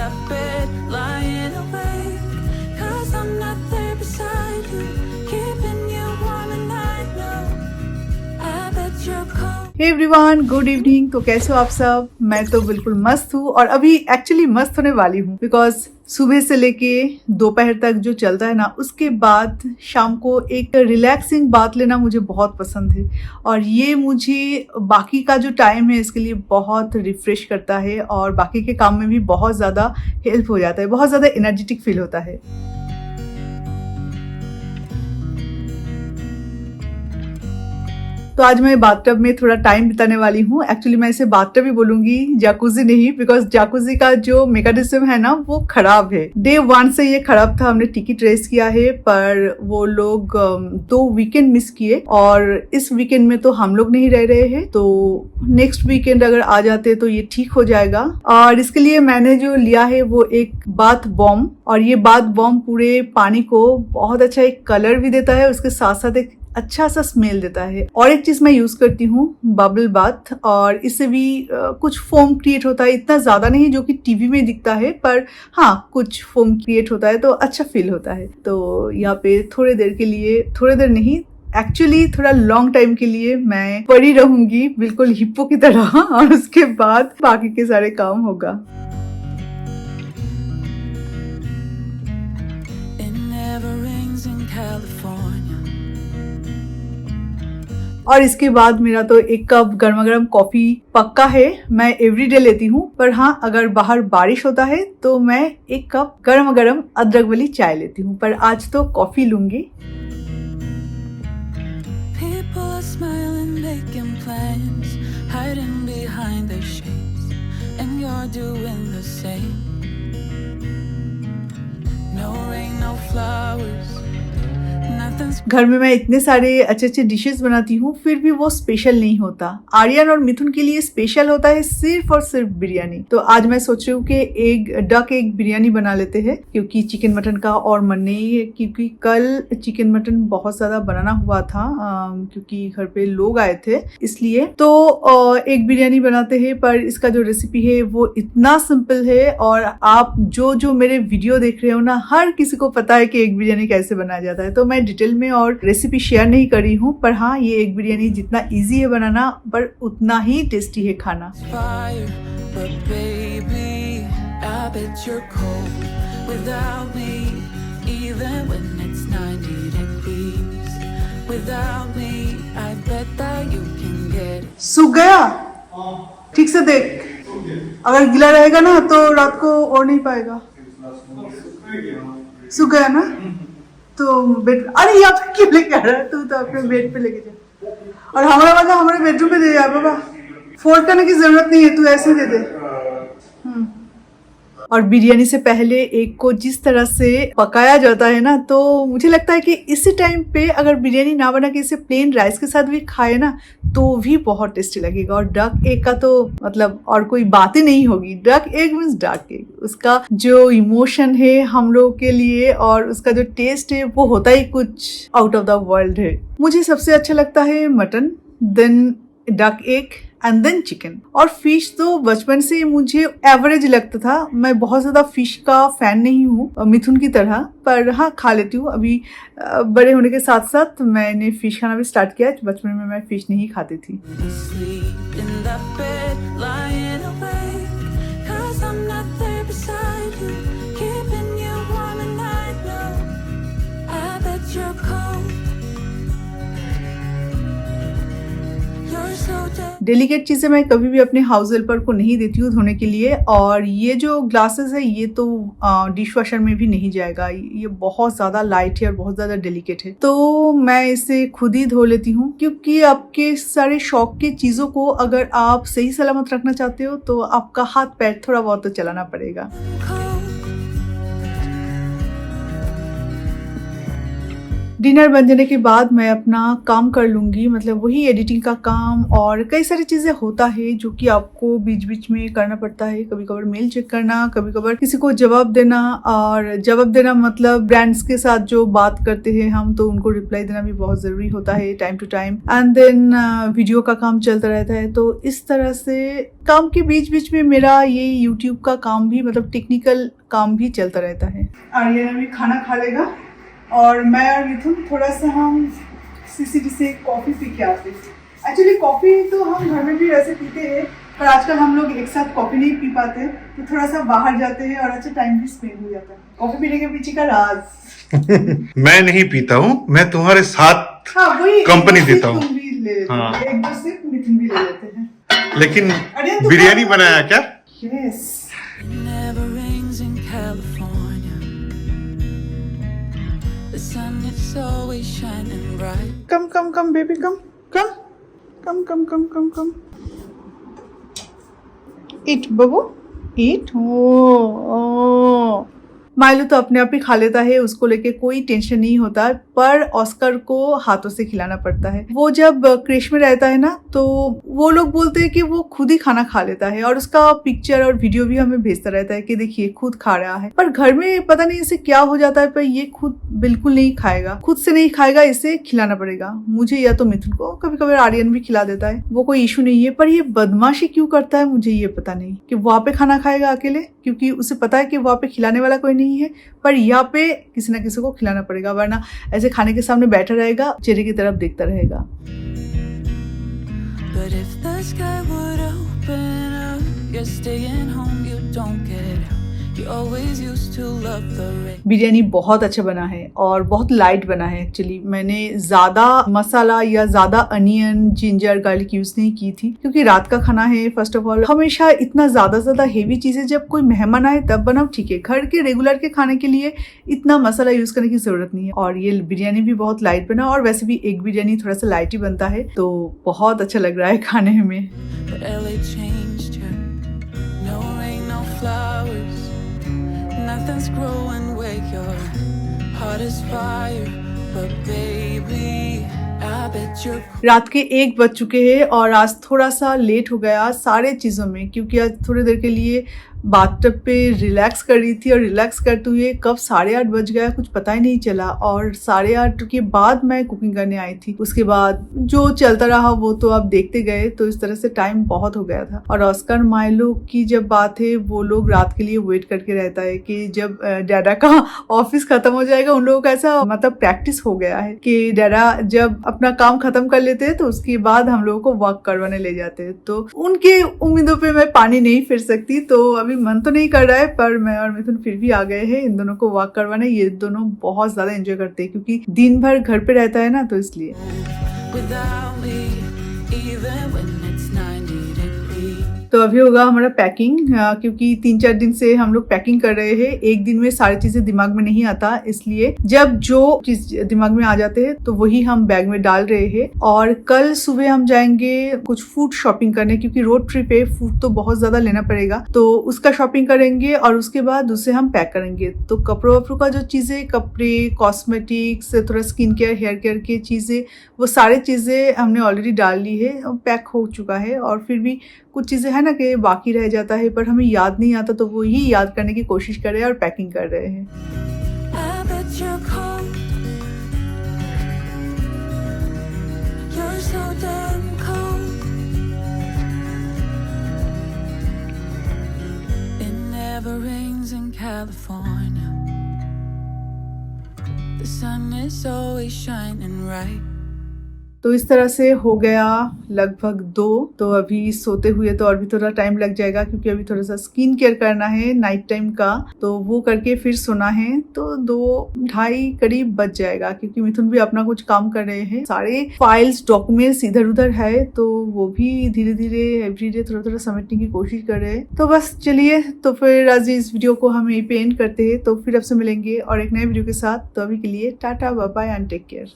that bed, lying awake, 'cause I'm not there beside you, keeping you warm and I know, I bet you're cold. Hey everyone, good evening. तो कैसे हो आप सब? मैं तो बिल्कुल मस्त हूँ और अभी एक्चुअली मस्त होने वाली हूँ बिकॉज सुबह से लेके दोपहर तक जो चलता है ना, उसके बाद शाम को एक रिलैक्सिंग बात लेना मुझे बहुत पसंद है और ये मुझे बाकी का जो टाइम है इसके लिए बहुत रिफ्रेश करता है और बाकी के काम में भी बहुत ज़्यादा हेल्प हो जाता है, बहुत ज़्यादा एनर्जेटिक फील होता है। तो आज मैं बाथटब में थोड़ा टाइम बिताने वाली हूँ। एक्चुअली मैं इसे बाथटब ही बोलूंगी, जाकुजी नहीं, बिकॉज जाकुजी का जो मेकानिज्म है ना वो खराब है। डे 1 से ये खराब था, हमने टिकट रेस किया है पर वो लोग 2 वीकेंड मिस किए और इस वीकेंड में तो हम लोग नहीं रह रहे हैं, तो नेक्स्ट वीकेंड अगर आ जाते तो ये ठीक हो जाएगा। और इसके लिए मैंने जो लिया है वो एक बाथ बॉम्ब, और ये बाथ बॉम्ब पूरे पानी को बहुत अच्छा एक कलर भी देता है, उसके साथ साथ एक अच्छा सा स्मेल देता है। और एक चीज मैं यूज करती हूँ बबल बाथ, और इससे भी कुछ फोम क्रिएट होता है, इतना ज्यादा नहीं जो कि टीवी में दिखता है, पर हाँ कुछ फोम क्रिएट होता है तो अच्छा फील होता है। तो यहाँ पे थोड़ी देर के लिए, थोड़ी देर नहीं एक्चुअली थोड़ा लॉन्ग टाइम के लिए मैं पड़ी रहूंगी बिल्कुल हिप्पो की तरह, और उसके बाद बाकी के सारे काम होगा। It never rains in California. और इसके बाद मेरा तो एक कप गर्मा गर्म कॉफी पक्का है, मैं एवरीडे लेती हूँ, पर हाँ अगर बाहर बारिश होता है तो मैं एक कप गर्मा गर्म अदरक वाली चाय लेती हूँ, पर आज तो कॉफी लूंगी। People are smiling, making plans, hiding behind their shades, and you're doing the same. No rain, no flowers. घर में मैं इतने सारे अच्छे अच्छे डिशेस बनाती हूँ फिर भी वो स्पेशल नहीं होता। आर्यन और मिथुन के लिए स्पेशल होता है सिर्फ और सिर्फ बिरयानी। तो आज मैं सोच रही हूँ कि डक एग बिरयानी बना लेते हैं, क्योंकि चिकन मटन का और मन नहीं है, क्योंकि कल चिकन मटन बहुत ज्यादा बनाना हुआ था क्योंकि घर पे लोग आए थे, इसलिए तो एग बिरयानी बनाते हैं। पर इसका जो रेसिपी है वो इतना सिंपल है और आप जो मेरे वीडियो देख रहे हो ना, हर किसी को पता है कि एग बिरयानी कैसे बनाया जाता है। तो मैं डिटेल में और रेसिपी शेयर नहीं करी हूँ, पर हाँ ये एग बिरयानी जितना इजी है बनाना पर उतना ही टेस्टी है खाना। Fire, but baby, I bet you're cold without me, even when it's 90 degrees. Without me, I bet that you can get it. सूख गया? ठीक से देख, अगर गीला रहेगा ना तो रात को और नहीं पाएगा। सूख गया ना? तो बेड, अरे यहाँ पे क्यों लेके आ रहा है? तू तो अपने बेड पे लेके जा, और हमारा वाला हमारे बेडरूम पे दे यार बाबा, फोल्ड करने की जरूरत नहीं है, तू ऐसे दे दे। और बिरयानी से पहले एग को जिस तरह से पकाया जाता है ना, तो मुझे लगता है कि इसी टाइम पे अगर बिरयानी ना बना के इसे प्लेन राइस के साथ भी खाए ना तो भी बहुत टेस्टी लगेगा। और डक एग का तो मतलब और कोई बात ही नहीं होगी। Duck egg means duck egg, उसका जो इमोशन है हम लोग के लिए और उसका जो टेस्ट है वो होता ही कुछ आउट ऑफ द वर्ल्ड है। मुझे सबसे अच्छा लगता है mutton, then duck egg and then chicken. और फिश तो बचपन से मुझे एवरेज लगता था, मैं बहुत ज्यादा फिश का फैन नहीं हूँ मिथुन की तरह, पर हाँ खा लेती हूँ। अभी बड़े होने के साथ साथ मैंने फिश खाना भी स्टार्ट किया। बचपन में मैं फिश नहीं खाती थी। Sleep in that bed, lying awake, 'cause I'm not there beside you, keeping you warm and I know, I bet you're cold. You're so dead. Delicate चीजें मैं कभी भी अपने हाउस हेल्पर को नहीं देती हूँ धोने के लिए। और ये जो ग्लासेस है ये तो डिश वॉशर में भी नहीं जाएगा, ये बहुत ज्यादा लाइट है और बहुत ज्यादा डेलिकेट है, तो मैं इसे खुद ही धो लेती हूँ। क्योंकि आपके सारे शौक की चीजों को अगर आप सही सलामत रखना चाहते हो तो आपका हाथ पैर थोड़ा बहुत तो चलाना पड़ेगा। डिनर बन जाने के बाद मैं अपना काम कर लूँगी, मतलब वही एडिटिंग का काम और कई सारी चीज़ें होता है जो कि आपको बीच बीच में करना पड़ता है। कभी कभार मेल चेक करना, कभी कभार किसी को जवाब देना, और जवाब देना मतलब ब्रांड्स के साथ जो बात करते हैं हम, तो उनको रिप्लाई देना भी बहुत ज़रूरी होता है time to time. And then video का काम चलता रहता है। तो इस तरह से काम के बीच बीच में मेरा ये यूट्यूब का काम भी, मतलब टेक्निकल काम भी चलता रहता है। आर्यन अभी खाना खा लेगा और मैं और मिथुन थोड़ा सा हम सीसीडी से कॉफ़ी पी के आते हैं। एक्चुअली कॉफ़ी तो हम घर में भी वैसे पीते हैं, पर आजकल हम लोग एक साथ कॉफ़ी नहीं पी पाते, तो थोड़ा सा बाहर जाते हैं और अच्छा टाइम भी स्पेंड हो जाता है। कॉफ़ी पीने के पीछे का राज मैं नहीं पीता हूँ, मैं तुम्हारे साथ हाँ वही कंपनी देता हूँ। तुम भी ले लेते हाँ। हैं, एक दो सिप मिथुन भी ले लेते हैं। लेकिन अरे तो बिरयानी बनाया क्या? It yes never rains in California. The sun is always shining bright. Come come come baby come come come come come come come eat बबू ईट। ओ माइलो तो अपने आप ही खा लेता है, उसको लेके कोई टेंशन नहीं होता, पर ऑस्कर को हाथों से खिलाना पड़ता है। वो जब क्रेश में रहता है ना, तो वो लोग बोलते हैं कि वो खुद ही खाना खा लेता है और उसका पिक्चर और वीडियो भी हमें भेजता रहता है कि देखिए खुद खा रहा है। पर घर में पता नहीं इसे क्या हो जाता है, पर ये खुद बिल्कुल नहीं खाएगा, खुद से नहीं खाएगा, इसे खिलाना पड़ेगा मुझे या तो मिथुन को। कभी कभी आर्यन भी खिला देता है, वो कोई इशू नहीं है। पर ये बदमाशी क्यों करता है मुझे ये पता नहीं, कि वहाँ पे खाना खाएगा अकेले, क्योंकि उसे पता है कि वहाँ पे खिलाने वाला कोई नहीं है, पर यहाँ पे किसी ना किसी को खिलाना पड़ेगा, वरना ऐसे खाने के सामने बैठा रहेगा, चेहरे की तरफ देखता रहेगा। But if the sky would open up, you're staying home, you don't get out. You always used to love the rain. Biryani बहुत अच्छा बना है और बहुत लाइट बना है। एक्चुअली मैंने ज़्यादा मसाला या ज़्यादा अनियन, जिंजर, गार्लिक यूज़ नहीं की थी, क्योंकि रात का खाना है। फर्स्ट ऑफ ऑल हमेशा इतना ज़्यादा हेवी चीज़ें जब कोई मेहमान आए तब बनाओ, ठीक है। घर के रेगुलर के खाने के लिए इतना मसाला यूज़ करने की ज़रूरत नहीं है। और ये बिरयानी भी बहुत लाइट बना, और वैसे भी एग बिरयानी थोड़ा सा लाइट ही बनता है, तो बहुत अच्छा लग रहा है खाने में। But LA changed you. No rain, no flowers. Nothing's growing where your heart is fire. But baby, I bet you're रात के 1 बज चुके हैं और आज थोड़ा सा लेट हो गया सारे चीज़ों में, क्योंकि आज थोड़ी देर के लिए बाथटब पे रिलैक्स कर रही थी, और रिलैक्स करते हुए कब 8:30 बज गया कुछ पता ही नहीं चला। और 8:30 के बाद मैं कुकिंग करने आई थी, उसके बाद जो चलता रहा वो तो आप देखते गए। तो इस तरह से टाइम बहुत हो गया था। और ऑस्कर माइलो की जब बात है, वो लोग रात के लिए वेट करके रहता है कि जब डैडा का ऑफिस खत्म हो जाएगा। उन लोगों का ऐसा मतलब प्रैक्टिस हो गया है कि डैडा जब अपना काम खत्म कर लेते हैं तो उसके बाद हम लोगों को वॉक करवाने ले जाते हैं। तो उनके उम्मीदों पे मैं पानी नहीं फिर सकती, तो अभी मन तो नहीं कर रहा है, पर मैं और मिथुन फिर भी आ गए हैं इन दोनों को वॉक करवाने। ये दोनों बहुत ज्यादा एंजॉय करते हैं, क्योंकि दिन भर घर पे रहता है ना, तो इसलिए। without me, even when it's 90 degrees. तो अभी होगा हमारा पैकिंग, क्योंकि 3-4 दिन से हम लोग पैकिंग कर रहे हैं। एक दिन में सारी चीजें दिमाग में नहीं आता, इसलिए जब जो चीज दिमाग में आ जाते हैं तो वही हम बैग में डाल रहे हैं। और कल सुबह हम जाएंगे कुछ फूड शॉपिंग करने, क्योंकि रोड ट्रिप है, फूड तो बहुत ज्यादा लेना पड़ेगा, तो उसका शॉपिंग करेंगे और उसके बाद उसे हम पैक करेंगे। तो कपड़ों वपड़ों का जो चीजें, कपड़े, कॉस्मेटिक्स, थोड़ा स्किन केयर, हेयर केयर की चीजें, वो सारी चीजें हमने ऑलरेडी डाल ली है और पैक हो चुका है। और फिर भी कुछ चीजें है ना कि बाकी रह जाता है, पर हमें याद नहीं आता, तो वो ही याद करने की कोशिश कर रहे हैं और पैकिंग कर रहे हैं। I bet you're cold. You're so damn cold. It never rains in California. The sun is always shining right. तो इस तरह से हो गया लगभग 2। तो अभी सोते हुए तो और भी थोड़ा टाइम लग जाएगा, क्योंकि अभी थोड़ा सा स्किन केयर करना है नाइट टाइम का, तो वो करके फिर सोना है। तो 2-2:30 करीब बज जाएगा, क्योंकि मिथुन भी अपना कुछ काम कर रहे हैं। सारे फाइल्स, डॉक्यूमेंट्स इधर उधर है, तो वो भी धीरे धीरे एवरीडे थोड़ा थोड़ा समेटने की कोशिश कर रहे हैं। तो बस चलिए, तो फिर आज इस वीडियो को हम यहीं पे एंड करते हैं। तो फिर आपसे मिलेंगे और एक नए वीडियो के साथ। तो अभी के लिए टाटा, bye bye and take care.